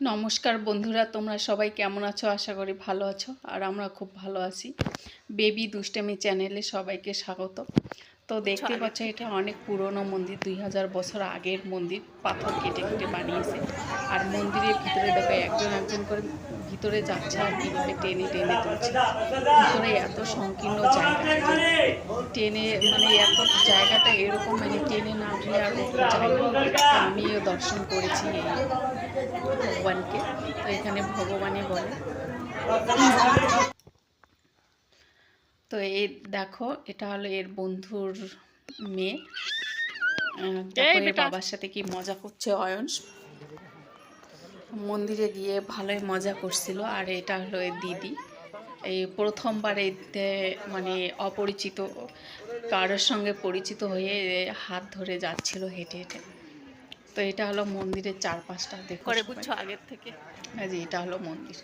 নমস্কার বন্ধুরা, তোমরা সবাই কেমন আছো? আশা করি ভালো আছো। আর আমরা খুব ভালো আছি। বেবি দুষ্টামি চ্যানেলে সবাইকে স্বাগত। তো দেখতে পাচ্ছ, এটা অনেক পুরনো মন্দির, 2000 বছর আগের মন্দির, পাথর কেটে কেটে বানিয়েছে। আর মন্দিরের ভিতরে দেখো একজন একজন করে ভিতরে যাচ্ছে আর কীভাবে টেনে টেনে তুলছে। ভিতরে এত সংকীর্ণ জায়গা যে টেনে মানে এত জায়গাটা এরকম, মানে টেনে না উঠলে আর ওপরে যায় না। তো আমিও দর্শন করেছি এই ভগবানকে। তো এখানে ভগবানই বলে। তো এই দেখো, এটা হলো এর বন্ধুর মেয়ে। দেখো এর বাবার সাথে কি মজা করছে অয়ন। মন্দিরে গিয়ে ভালোই মজা করছিল। আর এটা হলো এর দিদি। এই প্রথমবার এতে মানে অপরিচিত কারোর সঙ্গে পরিচিত হয়ে হাত ধরে যাচ্ছিল হেঁটে হেঁটে। তো এটা হলো মন্দিরের চারপাশটা দেখো বুঝছো আগের থেকে। যে এটা হলো মন্দির,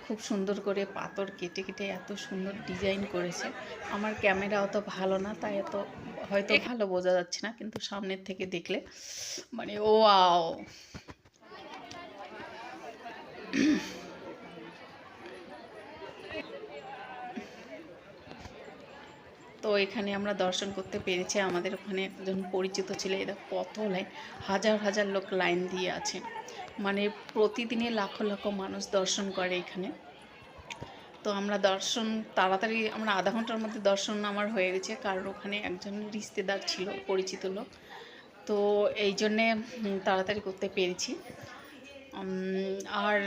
খুব সুন্দর করে পাথর কেটে কেটে এত সুন্দর ডিজাইন করেছে। আমার ক্যামেরা অত ভালো না, তাই এত হয়তো ভালো বোঝা যাচ্ছে না, কিন্তু সামনের থেকে দেখলে মানে ওয়াও। তো এখানে আমরা দর্শন করতে পেরেছি। আমাদের ওখানে একজন পরিচিত ছিল। এরা কত লাইন, হাজার হাজার লোক লাইন দিয়ে আছে। মানে প্রতিদিনই লাখো লাখো মানুষ দর্শন করে এখানে। তো আমরা দর্শন তাড়াতাড়ি, আমরা আধা ঘন্টার মধ্যে দর্শন আমার হয়ে গেছে, কারণ ওখানে একজন রিশতেদার ছিল, পরিচিত লোক। তো এই জন্যে তাড়াতাড়ি করতে পেরেছি। আর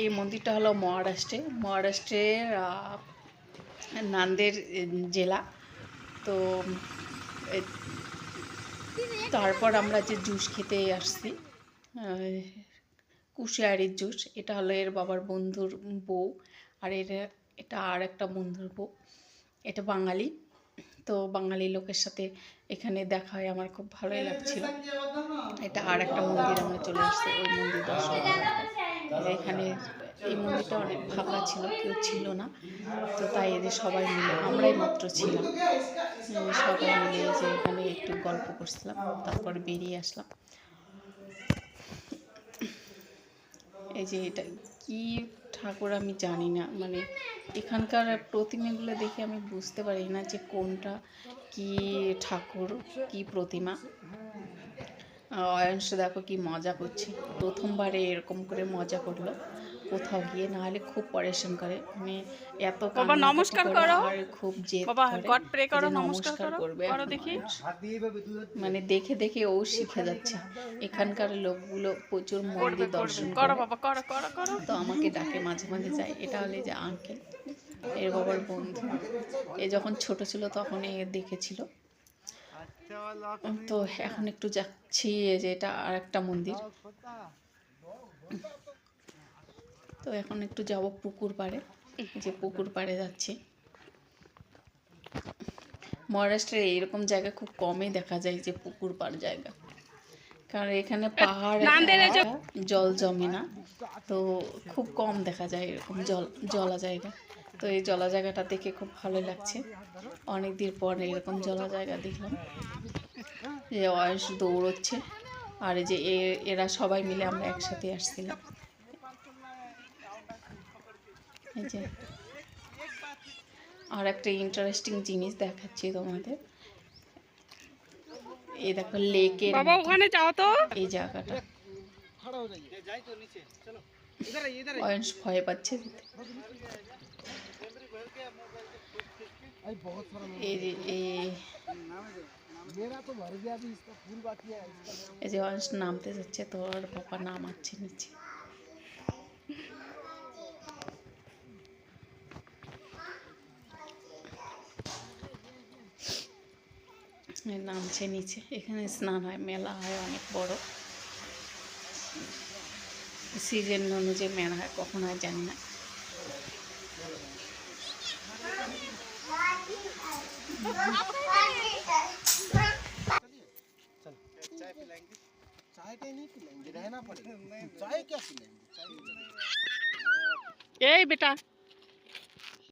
এই মন্দিরটা হলো মহারাষ্ট্রের নান্দের জেলা। তো তারপর আমরা যে জুস খেতে আসছি, কুশিয়ারির জুস, এটা হলো এর বাবার বন্ধুর বউ। আর এটা আর একটা বন্ধুর বউ। এটা বাঙালি। তো বাঙালি লোকের সাথে এখানে দেখা হয়, আমার খুব ভালোই লাগছিল। এটা আর একটা মন্দির, আমরা চলে আসছি ওই মন্দির দর্শন করতে। এখানে এই মন্দিরটা অনেক ফাঁকা ছিল, কেউ ছিল না। তো তাই এদের সবাই মিলে, আমরাই মাত্র ছিলাম, সবাই মিলে যে এখানে একটু গল্প করছিলাম, তারপরে বেরিয়ে আসলাম। এই যে এটা কি ঠাকুর আমি জানি না, মানে এখানকার প্রতিমাগুলো দেখে আমি বুঝতে পারি না যে কোনটা কি ঠাকুর, কি প্রতিমা। অয়নস দেখো কি মজা করছে, প্রথমবারে এরকম করে মজা করলো কোথাও গিয়ে, না হলে খুব পরেশান করে। মানে এত নমস্কার করে আর খুব জেদ করে, নমস্কার করবে। মানে দেখে দেখে ও শিখে যাচ্ছে। এখানকার লোকগুলো প্রচুর মন্দির দর্শন করে, তো আমাকে ডাকে মাঝে মাঝে যায়। এটা হলে যে আঙ্কেল, এর বাবার বন্ধু। এ যখন ছোট ছিল তখন এ দেখেছিল। তো এখন একটু যাচ্ছি, যে এটা আর একটা মন্দির। তো এখন একটু যাব পুকুর পাড়ে, যে পুকুর পাড়ে যাচ্ছি। মহারাষ্ট্রে এইরকম জায়গা খুব কমই দেখা যায়, যে পুকুর পাড় জায়গা, কারণ এখানে পাহাড় জল জমে না, তো খুব কম দেখা যায় এরকম জলা জায়গা। তো এই জলা জায়গাটা দেখে খুব ভালো লাগছে। অনেক দিন পর এরকম জলা জায়গা দেখলাম। যে অয়স দৌড়চ্ছে, আর এই যে এরা সবাই মিলে আমরা একসাথে আসছিলাম। এই যে আর একটা ইন্টারেস্টিং জিনিস দেখাচ্ছি তোমাদের। এই দেখো লেকের, ওখানে যাও তো, এই জায়গাটা অয়স ভয় পাচ্ছে। এই যে অয়স নামতে যাচ্ছে, তো ওর বাবা নামাচ্ছে নিচে। নামছে নিচে। এখানে স্নান হয়, মেলা হয় অনেক বড়। সিজন অনুযায়ী মেলা হয়, কখন হয় জানি না। এই বেটা